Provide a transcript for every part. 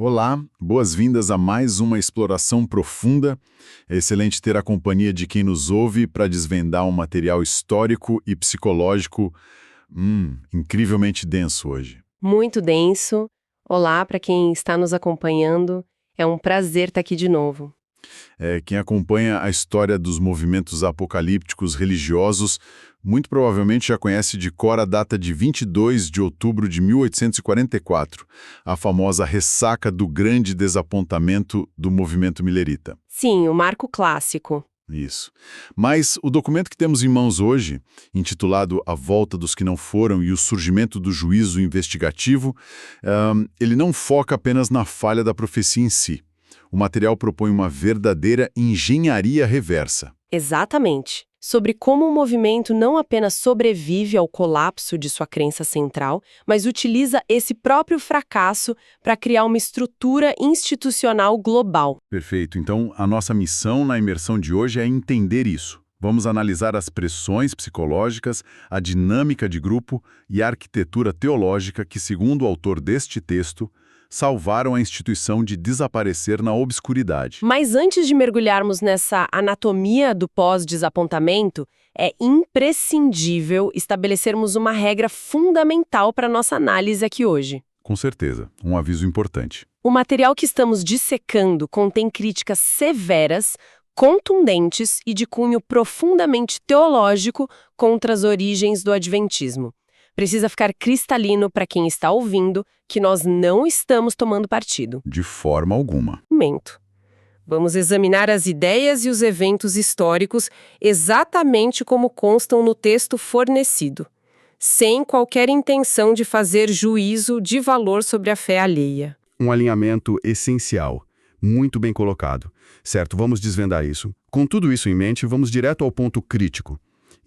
Olá, boas-vindas a mais uma exploração profunda. É excelente ter a companhia de quem nos ouve para desvendar um material histórico e psicológico, incrivelmente denso hoje. Muito denso. Olá para quem está nos acompanhando. É um prazer estar aqui de novo. Quem acompanha a história dos movimentos apocalípticos religiosos muito provavelmente já conhece de cor a data de 22 de outubro de 1844, a famosa ressaca do grande desapontamento do movimento milerita. Sim, o marco clássico. Isso. Mas o documento que temos em mãos hoje, intitulado A Volta dos que Não Foram e o Surgimento do Juízo Investigativo, ele não foca apenas na falha da profecia em si. O material propõe uma verdadeira engenharia reversa. Exatamente. Sobre como o movimento não apenas sobrevive ao colapso de sua crença central, mas utiliza esse próprio fracasso para criar uma estrutura institucional global. Perfeito. Então, a nossa missão na imersão de hoje é entender isso. Vamos analisar as pressões psicológicas, a dinâmica de grupo e a arquitetura teológica que, segundo o autor deste texto, salvaram a instituição de desaparecer na obscuridade. Mas antes de mergulharmos nessa anatomia do pós-desapontamento, é imprescindível estabelecermos uma regra fundamental para nossa análise aqui hoje. Com certeza, um aviso importante. O material que estamos dissecando contém críticas severas, contundentes e de cunho profundamente teológico contra as origens do adventismo. Precisa ficar cristalino para quem está ouvindo que nós não estamos tomando partido. De forma alguma. Mento. Vamos examinar as ideias e os eventos históricos exatamente como constam no texto fornecido, sem qualquer intenção de fazer juízo de valor sobre a fé alheia. Um alinhamento essencial, muito bem colocado. Certo, vamos desvendar isso. Com tudo isso em mente, vamos direto ao ponto crítico.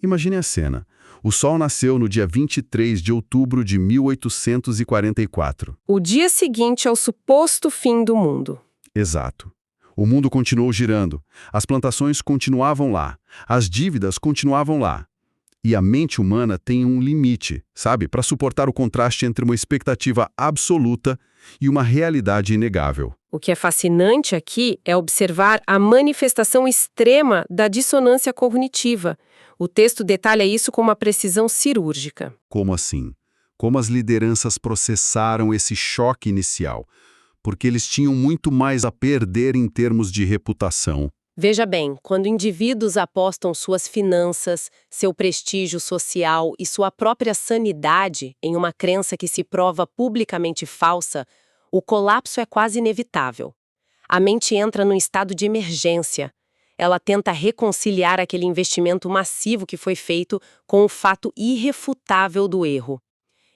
Imagine a cena. O Sol nasceu no dia 23 de outubro de 1844. O dia seguinte ao suposto fim do mundo. Exato. O mundo continuou girando, as plantações continuavam lá, as dívidas continuavam lá. E a mente humana tem um limite, sabe, para suportar o contraste entre uma expectativa absoluta e uma realidade inegável. O que é fascinante aqui é observar a manifestação extrema da dissonância cognitiva. O texto detalha isso com uma precisão cirúrgica. Como assim? Como as lideranças processaram esse choque inicial? Porque eles tinham muito mais a perder em termos de reputação. Veja bem, quando indivíduos apostam suas finanças, seu prestígio social e sua própria sanidade em uma crença que se prova publicamente falsa, o colapso é quase inevitável. A mente entra num estado de emergência. Ela tenta reconciliar aquele investimento massivo que foi feito com o fato irrefutável do erro.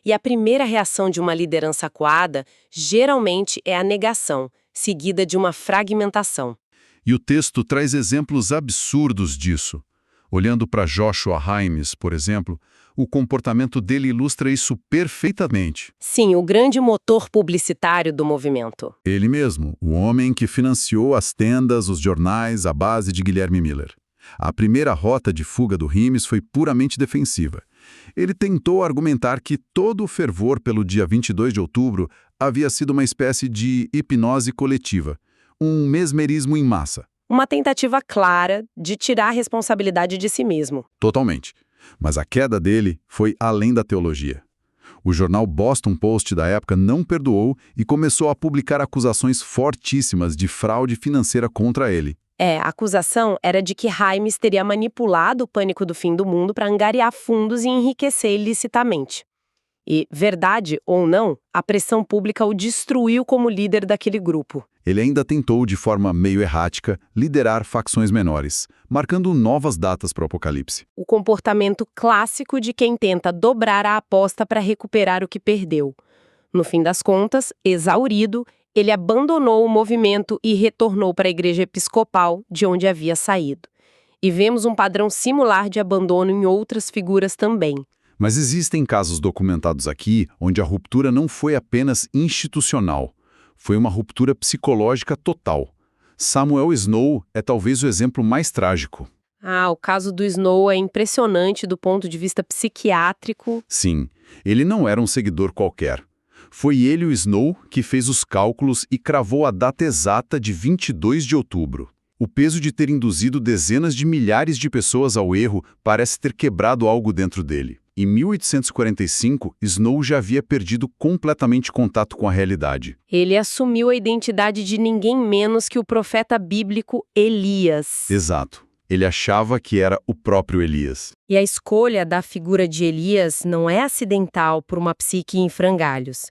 E a primeira reação de uma liderança acuada, geralmente, é a negação, seguida de uma fragmentação. E o texto traz exemplos absurdos disso. Olhando para Joshua Himes, por exemplo, o comportamento dele ilustra isso perfeitamente. Sim, o grande motor publicitário do movimento. Ele mesmo, o homem que financiou as tendas, os jornais, à base de Guilherme Miller. A primeira rota de fuga do Himes foi puramente defensiva. Ele tentou argumentar que todo o fervor pelo dia 22 de outubro havia sido uma espécie de hipnose coletiva, um mesmerismo em massa. Uma tentativa clara de tirar a responsabilidade de si mesmo. Totalmente. Mas a queda dele foi além da teologia. O jornal Boston Post da época não perdoou e começou a publicar acusações fortíssimas de fraude financeira contra ele. A acusação era de que Himes teria manipulado o pânico do fim do mundo para angariar fundos e enriquecer ilicitamente. E, verdade ou não, a pressão pública o destruiu como líder daquele grupo. Ele ainda tentou, de forma meio errática, liderar facções menores, marcando novas datas para o Apocalipse. O comportamento clássico de quem tenta dobrar a aposta para recuperar o que perdeu. No fim das contas, exaurido, ele abandonou o movimento e retornou para a igreja episcopal, de onde havia saído. E vemos um padrão similar de abandono em outras figuras também. Mas existem casos documentados aqui onde a ruptura não foi apenas institucional, foi uma ruptura psicológica total. Samuel Snow é talvez o exemplo mais trágico. O caso do Snow é impressionante do ponto de vista psiquiátrico. Sim, ele não era um seguidor qualquer. Foi ele, o Snow, que fez os cálculos e cravou a data exata de 22 de outubro. O peso de ter induzido dezenas de milhares de pessoas ao erro parece ter quebrado algo dentro dele. Em 1845, Snow já havia perdido completamente contato com a realidade. Ele assumiu a identidade de ninguém menos que o profeta bíblico Elias. Exato. Ele achava que era o próprio Elias. E a escolha da figura de Elias não é acidental por uma psique em frangalhos.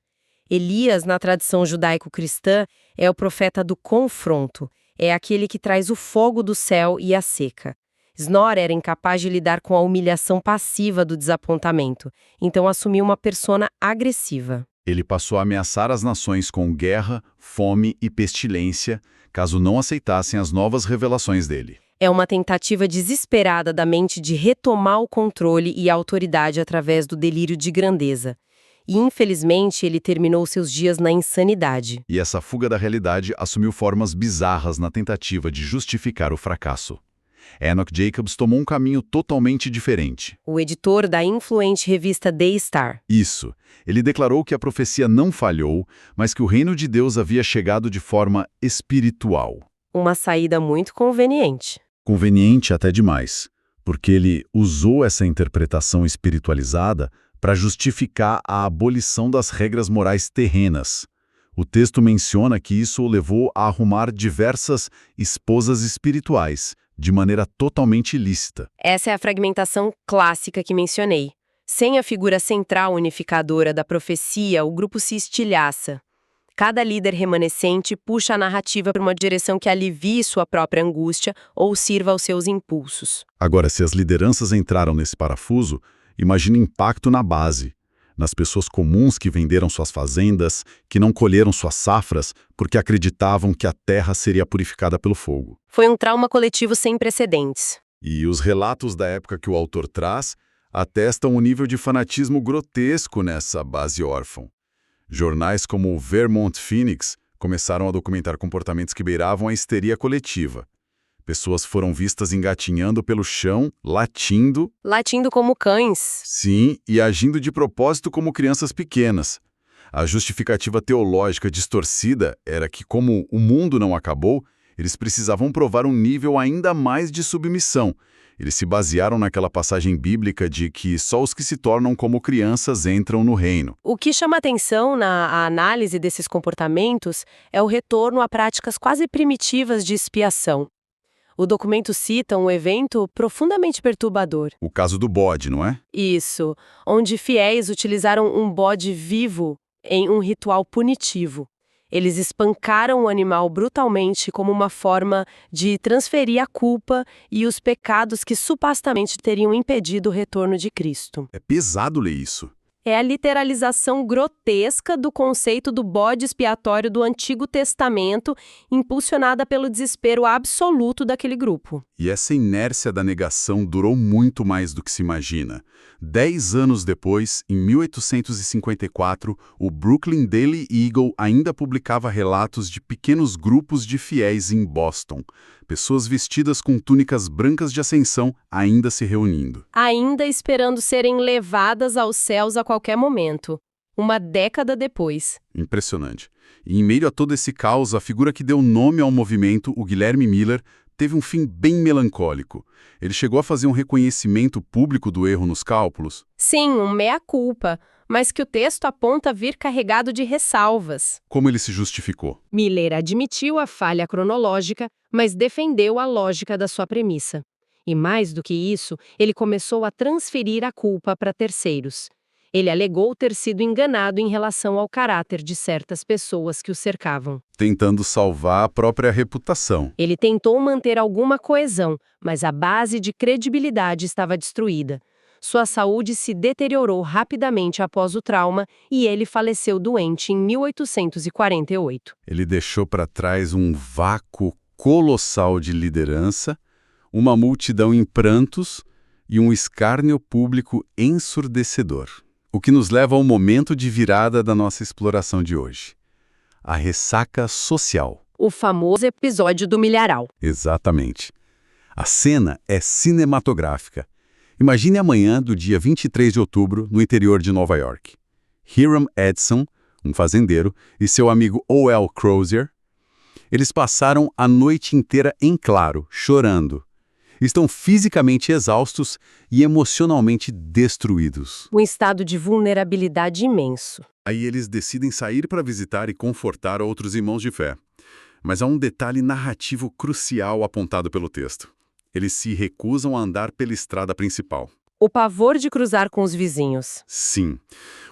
Elias, na tradição judaico-cristã, é o profeta do confronto. É aquele que traz o fogo do céu e a seca. Snorri era incapaz de lidar com a humilhação passiva do desapontamento, então assumiu uma persona agressiva. Ele passou a ameaçar as nações com guerra, fome e pestilência, caso não aceitassem as novas revelações dele. É uma tentativa desesperada da mente de retomar o controle e a autoridade através do delírio de grandeza. E, infelizmente, ele terminou seus dias na insanidade. E essa fuga da realidade assumiu formas bizarras na tentativa de justificar o fracasso. Enoch Jacobs tomou um caminho totalmente diferente. O editor da influente revista The Star. Isso. Ele declarou que a profecia não falhou, mas que o reino de Deus havia chegado de forma espiritual. Uma saída muito conveniente. Conveniente até demais, porque ele usou essa interpretação espiritualizada para justificar a abolição das regras morais terrenas. O texto menciona que isso o levou a arrumar diversas esposas espirituais, de maneira totalmente ilícita. Essa é a fragmentação clássica que mencionei. Sem a figura central unificadora da profecia, o grupo se estilhaça. Cada líder remanescente puxa a narrativa para uma direção que alivie sua própria angústia ou sirva aos seus impulsos. Agora, se as lideranças entraram nesse parafuso, imagine o impacto na base, nas pessoas comuns que venderam suas fazendas, que não colheram suas safras porque acreditavam que a terra seria purificada pelo fogo. Foi um trauma coletivo sem precedentes. E os relatos da época que o autor traz atestam o nível de fanatismo grotesco nessa base órfã. Jornais como o Vermont Phoenix começaram a documentar comportamentos que beiravam a histeria coletiva. Pessoas foram vistas engatinhando pelo chão, latindo. Latindo como cães. Sim, e agindo de propósito como crianças pequenas. A justificativa teológica distorcida era que, como o mundo não acabou, eles precisavam provar um nível ainda mais de submissão. Eles se basearam naquela passagem bíblica de que só os que se tornam como crianças entram no reino. O que chama atenção na análise desses comportamentos é o retorno a práticas quase primitivas de expiação. O documento cita um evento profundamente perturbador. O caso do bode, não é? Isso, onde fiéis utilizaram um bode vivo em um ritual punitivo. Eles espancaram o animal brutalmente como uma forma de transferir a culpa e os pecados que supostamente teriam impedido o retorno de Cristo. É pesado ler isso. É a literalização grotesca do conceito do bode expiatório do Antigo Testamento, impulsionada pelo desespero absoluto daquele grupo. E essa inércia da negação durou muito mais do que se imagina. 10 anos depois, em 1854, o Brooklyn Daily Eagle ainda publicava relatos de pequenos grupos de fiéis em Boston. Pessoas vestidas com túnicas brancas de ascensão ainda se reunindo. Ainda esperando serem levadas aos céus a qualquer momento. Uma década depois. Impressionante. E em meio a todo esse caos, a figura que deu nome ao movimento, o Guilherme Miller, teve um fim bem melancólico. Ele chegou a fazer um reconhecimento público do erro nos cálculos? Sim, um mea-culpa, mas que o texto aponta vir carregado de ressalvas. Como ele se justificou? Miller admitiu a falha cronológica, mas defendeu a lógica da sua premissa. E mais do que isso, ele começou a transferir a culpa para terceiros. Ele alegou ter sido enganado em relação ao caráter de certas pessoas que o cercavam. Tentando salvar a própria reputação. Ele tentou manter alguma coesão, mas a base de credibilidade estava destruída. Sua saúde se deteriorou rapidamente após o trauma e ele faleceu doente em 1848. Ele deixou para trás um vácuo colossal de liderança, uma multidão em prantos e um escárnio público ensurdecedor. O que nos leva ao momento de virada da nossa exploração de hoje. A ressaca social. O famoso episódio do milharal. Exatamente. A cena é cinematográfica. Imagine a manhã do dia 23 de outubro, no interior de Nova York. Hiram Edson, um fazendeiro, e seu amigo O.L. Crozier, eles passaram a noite inteira em claro, chorando. Estão fisicamente exaustos e emocionalmente destruídos. Um estado de vulnerabilidade imenso. Aí eles decidem sair para visitar e confortar outros irmãos de fé. Mas há um detalhe narrativo crucial apontado pelo texto. Eles se recusam a andar pela estrada principal. O pavor de cruzar com os vizinhos. Sim,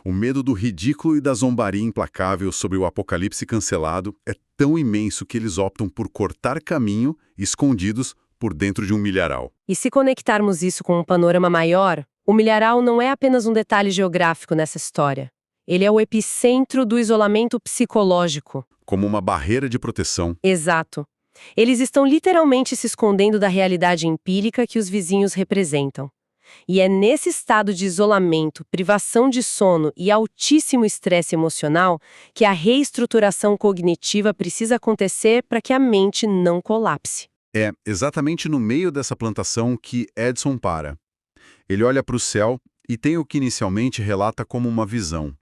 o medo do ridículo e da zombaria implacável sobre o apocalipse cancelado é tão imenso que eles optam por cortar caminho, escondidos, por dentro de um milharal. E se conectarmos isso com um panorama maior, o milharal não é apenas um detalhe geográfico nessa história. Ele é o epicentro do isolamento psicológico. Como uma barreira de proteção. Exato. Eles estão literalmente se escondendo da realidade empírica que os vizinhos representam. E é nesse estado de isolamento, privação de sono e altíssimo estresse emocional que a reestruturação cognitiva precisa acontecer para que a mente não colapse. É exatamente no meio dessa plantação que Edson para. Ele olha para o céu e tem o que inicialmente relata como uma visão.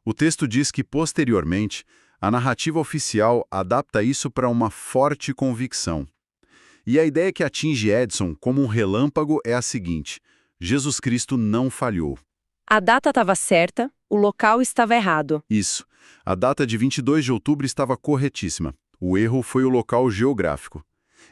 O texto diz que, posteriormente, a narrativa oficial adapta isso para uma forte convicção. E a ideia que atinge Edson como um relâmpago é a seguinte: Jesus Cristo não falhou. A data estava certa, o local estava errado. Isso. A data de 22 de outubro estava corretíssima. O erro foi o local geográfico.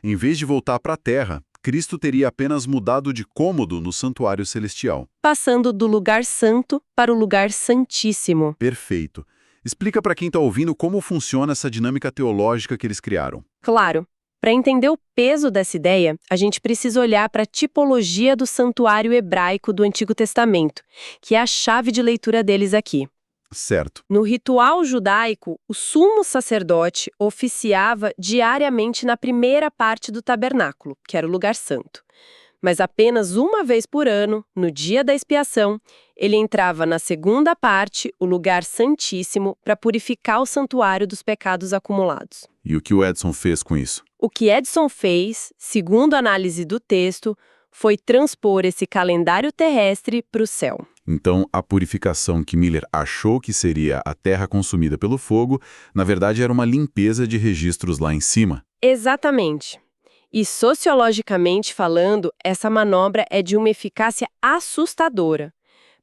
Em vez de voltar para a Terra, Cristo teria apenas mudado de cômodo no santuário celestial. Passando do lugar santo para o lugar santíssimo. Perfeito. Explica para quem está ouvindo como funciona essa dinâmica teológica que eles criaram. Claro. Para entender o peso dessa ideia, a gente precisa olhar para a tipologia do santuário hebraico do Antigo Testamento, que é a chave de leitura deles aqui. Certo. No ritual judaico, o sumo sacerdote oficiava diariamente na primeira parte do tabernáculo, que era o lugar santo. Mas apenas uma vez por ano, no dia da expiação, ele entrava na segunda parte, o lugar santíssimo, para purificar o santuário dos pecados acumulados. E o que o Edson fez com isso? O que Edson fez, segundo a análise do texto, foi transpor esse calendário terrestre para o céu. Então, a purificação que Miller achou que seria a terra consumida pelo fogo, na verdade era uma limpeza de registros lá em cima. Exatamente. E sociologicamente falando, essa manobra é de uma eficácia assustadora.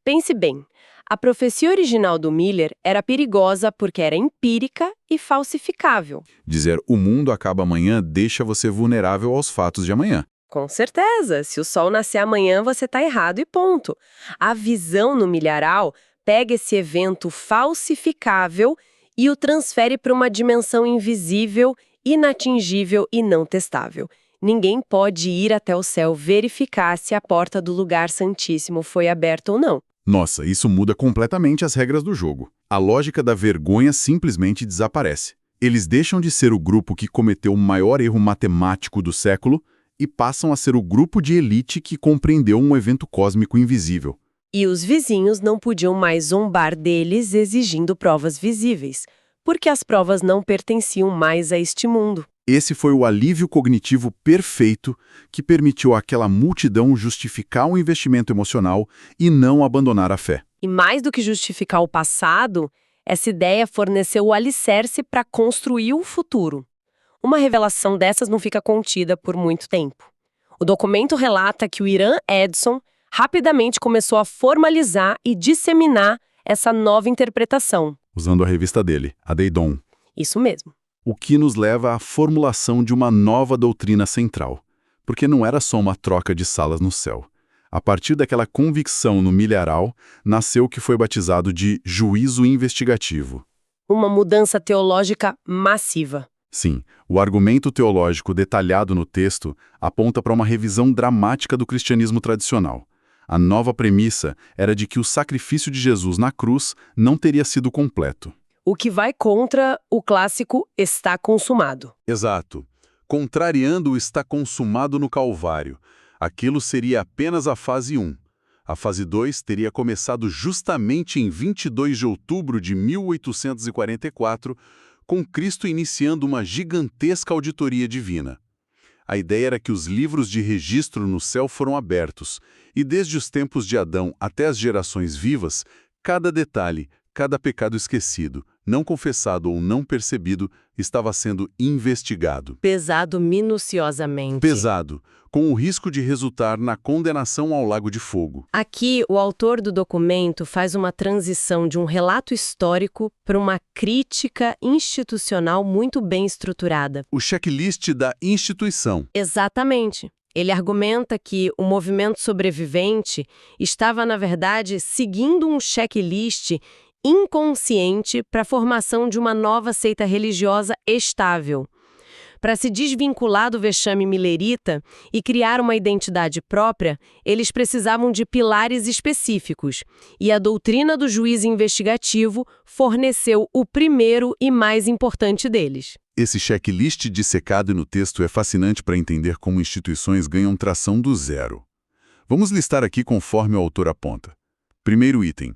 Pense bem, a profecia original do Miller era perigosa porque era empírica e falsificável. Dizer o mundo acaba amanhã deixa você vulnerável aos fatos de amanhã. Com certeza, se o sol nascer amanhã, você está errado e ponto. A visão no milharal pega esse evento falsificável e o transfere para uma dimensão invisível, inatingível e não testável. Ninguém pode ir até o céu verificar se a porta do lugar santíssimo foi aberta ou não. Nossa, isso muda completamente as regras do jogo. A lógica da vergonha simplesmente desaparece. Eles deixam de ser o grupo que cometeu o maior erro matemático do século e passam a ser o grupo de elite que compreendeu um evento cósmico invisível. E os vizinhos não podiam mais zombar deles exigindo provas visíveis, porque as provas não pertenciam mais a este mundo. Esse foi o alívio cognitivo perfeito que permitiu àquela multidão justificar o investimento emocional e não abandonar a fé. E mais do que justificar o passado, essa ideia forneceu o alicerce para construir o futuro. Uma revelação dessas não fica contida por muito tempo. O documento relata que o Irã Edson rapidamente começou a formalizar e disseminar essa nova interpretação. Usando a revista dele, a Deidon. Isso mesmo. O que nos leva à formulação de uma nova doutrina central, porque não era só uma troca de salas no céu. A partir daquela convicção no milharal, nasceu o que foi batizado de juízo investigativo. Uma mudança teológica massiva. Sim, o argumento teológico detalhado no texto aponta para uma revisão dramática do cristianismo tradicional. A nova premissa era de que o sacrifício de Jesus na cruz não teria sido completo. O que vai contra o clássico está consumado. Exato. Contrariando o está consumado no Calvário. Aquilo seria apenas a fase 1. A fase 2 teria começado justamente em 22 de outubro de 1844, com Cristo iniciando uma gigantesca auditoria divina. A ideia era que os livros de registro no céu foram abertos, e desde os tempos de Adão até as gerações vivas, cada detalhe, cada pecado esquecido, não confessado ou não percebido, estava sendo investigado. Pesado minuciosamente. Pesado, com o risco de resultar na condenação ao lago de fogo. Aqui, o autor do documento faz uma transição de um relato histórico para uma crítica institucional muito bem estruturada. O checklist da instituição. Exatamente. Ele argumenta que o movimento sobrevivente estava, na verdade, seguindo um checklist inconsciente para a formação de uma nova seita religiosa estável. Para se desvincular do vexame milerita e criar uma identidade própria, eles precisavam de pilares específicos, e a doutrina do juiz investigativo forneceu o primeiro e mais importante deles. Esse checklist dissecado no texto é fascinante para entender como instituições ganham tração do zero. Vamos listar aqui conforme o autor aponta. Primeiro item: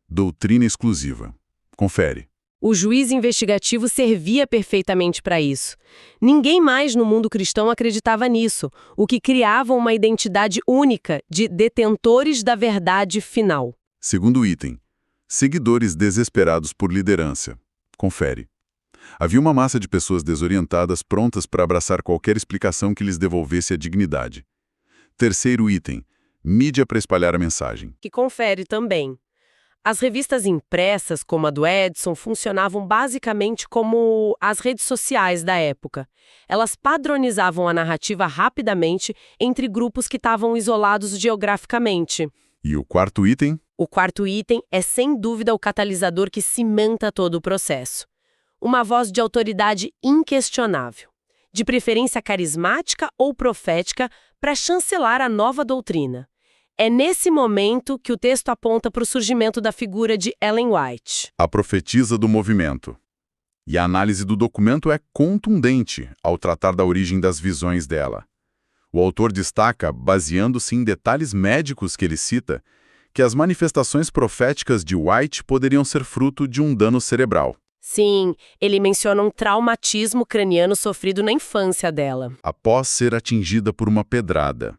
doutrina exclusiva. Confere. O juiz investigativo servia perfeitamente para isso. Ninguém mais no mundo cristão acreditava nisso, o que criava uma identidade única de detentores da verdade final. Segundo item: seguidores desesperados por liderança. Confere. Havia uma massa de pessoas desorientadas prontas para abraçar qualquer explicação que lhes devolvesse a dignidade. Terceiro item: mídia para espalhar a mensagem. Que confere também. As revistas impressas, como a do Edison, funcionavam basicamente como as redes sociais da época. Elas padronizavam a narrativa rapidamente entre grupos que estavam isolados geograficamente. E o quarto item? O quarto item é, sem dúvida, o catalisador que cimenta todo o processo. Uma voz de autoridade inquestionável, de preferência carismática ou profética, para chancelar a nova doutrina. É nesse momento que o texto aponta para o surgimento da figura de Ellen White, a profetisa do movimento. E a análise do documento é contundente ao tratar da origem das visões dela. O autor destaca, baseando-se em detalhes médicos que ele cita, que as manifestações proféticas de White poderiam ser fruto de um dano cerebral. Sim, ele menciona um traumatismo craniano sofrido na infância dela. Após ser atingida por uma pedrada.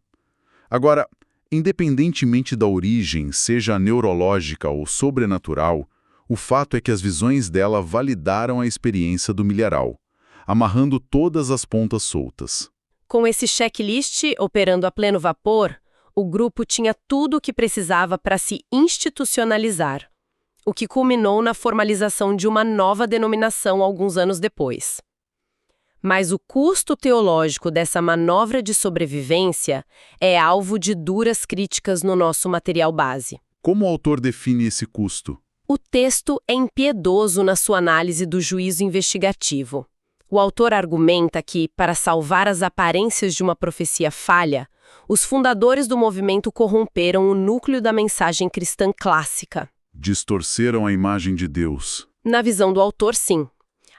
Agora, independentemente da origem, seja neurológica ou sobrenatural, o fato é que as visões dela validaram a experiência do milharal, amarrando todas as pontas soltas. Com esse checklist operando a pleno vapor, o grupo tinha tudo o que precisava para se institucionalizar, o que culminou na formalização de uma nova denominação alguns anos depois. Mas o custo teológico dessa manobra de sobrevivência é alvo de duras críticas no nosso material base. Como o autor define esse custo? O texto é impiedoso na sua análise do juízo investigativo. O autor argumenta que, para salvar as aparências de uma profecia falha, os fundadores do movimento corromperam o núcleo da mensagem cristã clássica. Distorceram a imagem de Deus. Na visão do autor, sim.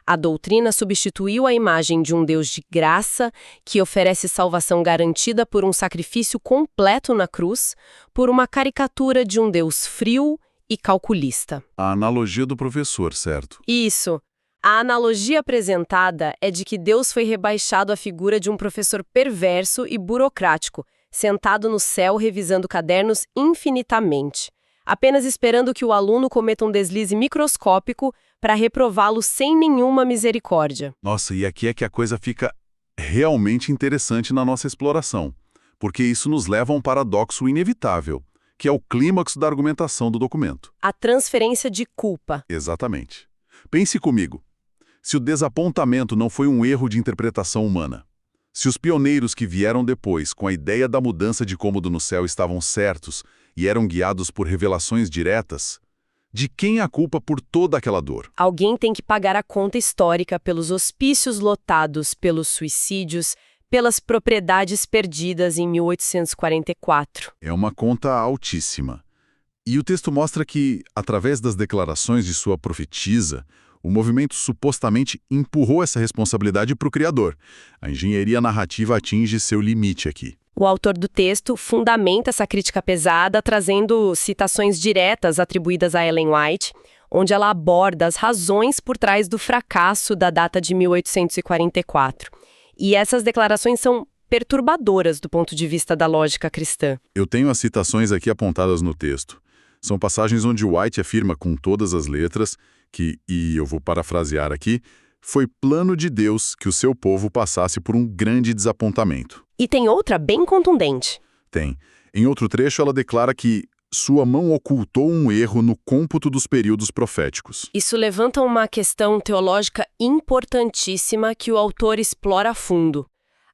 A doutrina substituiu a imagem de um Deus de graça, que oferece salvação garantida por um sacrifício completo na cruz, por uma caricatura de um Deus frio e calculista. A analogia do professor, certo? Isso. A analogia apresentada é de que Deus foi rebaixado à figura de um professor perverso e burocrático, sentado no céu revisando cadernos infinitamente, apenas esperando que o aluno cometa um deslize microscópico para reprová-lo sem nenhuma misericórdia. Nossa, e aqui é que a coisa fica realmente interessante na nossa exploração, porque isso nos leva a um paradoxo inevitável, que é o clímax da argumentação do documento. A transferência de culpa. Exatamente. Pense comigo, se o desapontamento não foi um erro de interpretação humana, se os pioneiros que vieram depois com a ideia da mudança de cômodo no céu estavam certos e eram guiados por revelações diretas, de quem a culpa por toda aquela dor? Alguém tem que pagar a conta histórica pelos hospícios lotados, pelos suicídios, pelas propriedades perdidas em 1844. É uma conta altíssima. E o texto mostra que, através das declarações de sua profetisa, o movimento supostamente empurrou essa responsabilidade para o Criador. A engenharia narrativa atinge seu limite aqui. O autor do texto fundamenta essa crítica pesada trazendo citações diretas atribuídas a Ellen White, onde ela aborda as razões por trás do fracasso da data de 1844. E essas declarações são perturbadoras do ponto de vista da lógica cristã. Eu tenho as citações aqui apontadas no texto. São passagens onde White afirma com todas as letras que, e eu vou parafrasear aqui, foi plano de Deus que o seu povo passasse por um grande desapontamento. E tem outra bem contundente. Tem. Em outro trecho, ela declara que sua mão ocultou um erro no cômputo dos períodos proféticos. Isso levanta uma questão teológica importantíssima que o autor explora a fundo.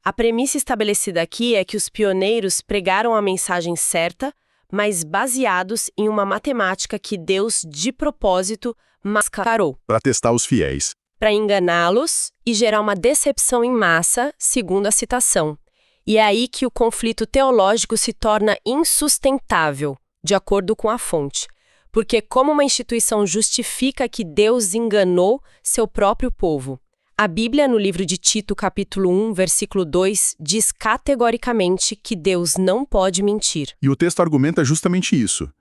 A premissa estabelecida aqui é que os pioneiros pregaram a mensagem certa, mas baseados em uma matemática que Deus, de propósito, mascarou. Para testar os fiéis. Para enganá-los e gerar uma decepção em massa, segundo a citação. E é aí que o conflito teológico se torna insustentável, de acordo com a fonte. Porque como uma instituição justifica que Deus enganou seu próprio povo? A Bíblia, no livro de Tito, capítulo 1, versículo 2, diz categoricamente que Deus não pode mentir. E o texto argumenta justamente isso,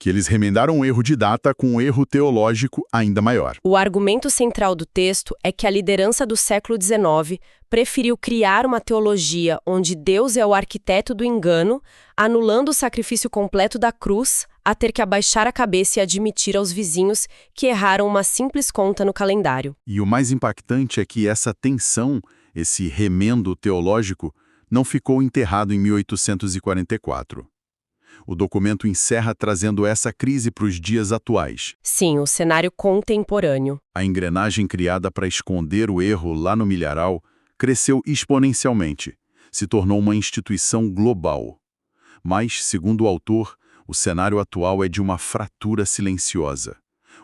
que eles remendaram um erro de data com um erro teológico ainda maior. O argumento central do texto é que a liderança do século XIX preferiu criar uma teologia onde Deus é o arquiteto do engano, anulando o sacrifício completo da cruz, a ter que abaixar a cabeça e admitir aos vizinhos que erraram uma simples conta no calendário. E o mais impactante é que essa tensão, esse remendo teológico, não ficou enterrado em 1844. O documento encerra trazendo essa crise para os dias atuais. Sim, o cenário contemporâneo. A engrenagem criada para esconder o erro lá no milharal cresceu exponencialmente, se tornou uma instituição global. Mas, segundo o autor, o cenário atual é de uma fratura silenciosa.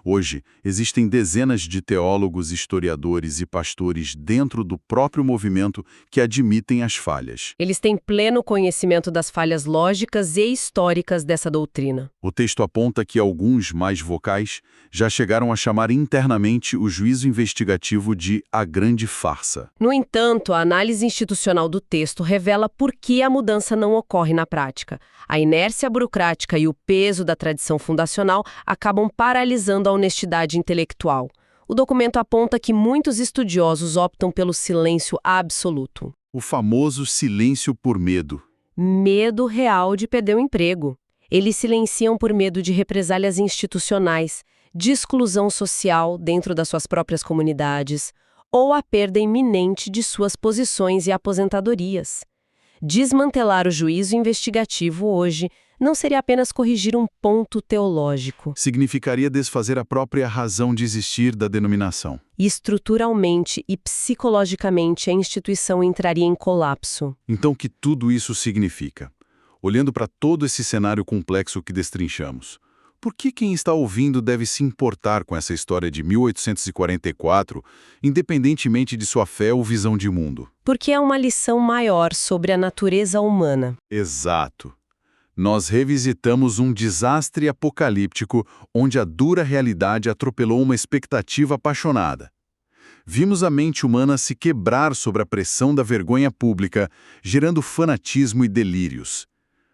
Hoje, existem dezenas de teólogos, historiadores e pastores dentro do próprio movimento que admitem as falhas. Eles têm pleno conhecimento das falhas lógicas e históricas dessa doutrina. O texto aponta que alguns mais vocais já chegaram a chamar internamente o juízo investigativo de a grande farsa. No entanto, a análise institucional do texto revela por que a mudança não ocorre na prática. A inércia burocrática e o peso da tradição fundacional acabam paralisando a honestidade intelectual. O documento aponta que muitos estudiosos optam pelo silêncio absoluto. O famoso silêncio por medo. Medo real de perder o emprego. Eles silenciam por medo de represálias institucionais, de exclusão social dentro das suas próprias comunidades, ou a perda iminente de suas posições e aposentadorias. Desmantelar o juízo investigativo hoje não seria apenas corrigir um ponto teológico. Significaria desfazer a própria razão de existir da denominação. Estruturalmente e psicologicamente, a instituição entraria em colapso. Então, o que tudo isso significa? Olhando para todo esse cenário complexo que destrinchamos, por que quem está ouvindo deve se importar com essa história de 1844, independentemente de sua fé ou visão de mundo? Porque é uma lição maior sobre a natureza humana. Exato. Nós revisitamos um desastre apocalíptico onde a dura realidade atropelou uma expectativa apaixonada. Vimos a mente humana se quebrar sob a pressão da vergonha pública, gerando fanatismo e delírios.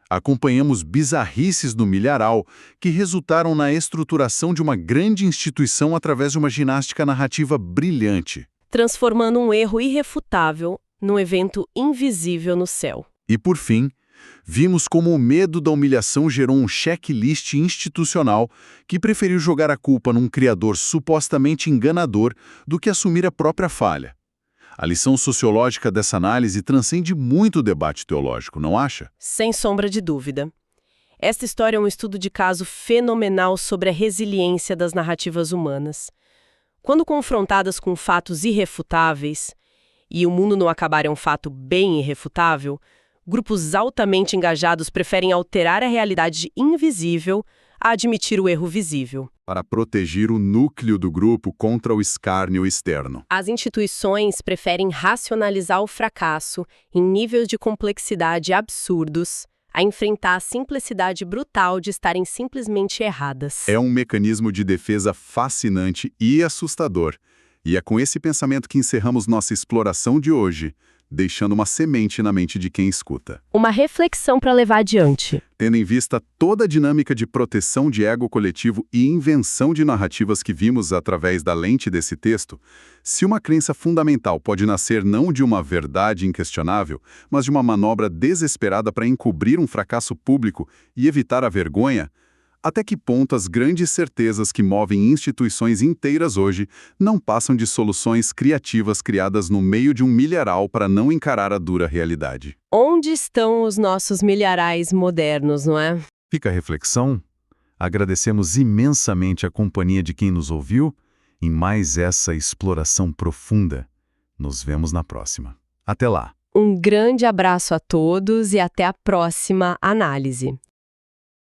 Acompanhamos bizarrices no milharal que resultaram na estruturação de uma grande instituição através de uma ginástica narrativa brilhante. Transformando um erro irrefutável num evento invisível no céu. E, por fim, vimos como o medo da humilhação gerou um checklist institucional que preferiu jogar a culpa num criador supostamente enganador do que assumir a própria falha. A lição sociológica dessa análise transcende muito o debate teológico, não acha? Sem sombra de dúvida. Esta história é um estudo de caso fenomenal sobre a resiliência das narrativas humanas. Quando confrontadas com fatos irrefutáveis, e o mundo não acabar é um fato bem irrefutável, grupos altamente engajados preferem alterar a realidade invisível a admitir o erro visível. Para proteger o núcleo do grupo contra o escárnio externo. As instituições preferem racionalizar o fracasso em níveis de complexidade absurdos a enfrentar a simplicidade brutal de estarem simplesmente erradas. É um mecanismo de defesa fascinante e assustador. E é com esse pensamento que encerramos nossa exploração de hoje, deixando uma semente na mente de quem escuta. Uma reflexão para levar adiante. Tendo em vista toda a dinâmica de proteção de ego coletivo e invenção de narrativas que vimos através da lente desse texto, se uma crença fundamental pode nascer não de uma verdade inquestionável, mas de uma manobra desesperada para encobrir um fracasso público e evitar a vergonha, Até que ponto as grandes certezas que movem instituições inteiras hoje não passam de soluções criativas criadas no meio de um milharal para não encarar a dura realidade? Onde estão os nossos milharais modernos, não é? Fica a reflexão. Agradecemos imensamente a companhia de quem nos ouviu em mais essa exploração profunda. Nos vemos na próxima. Até lá! Um grande abraço a todos e até a próxima análise.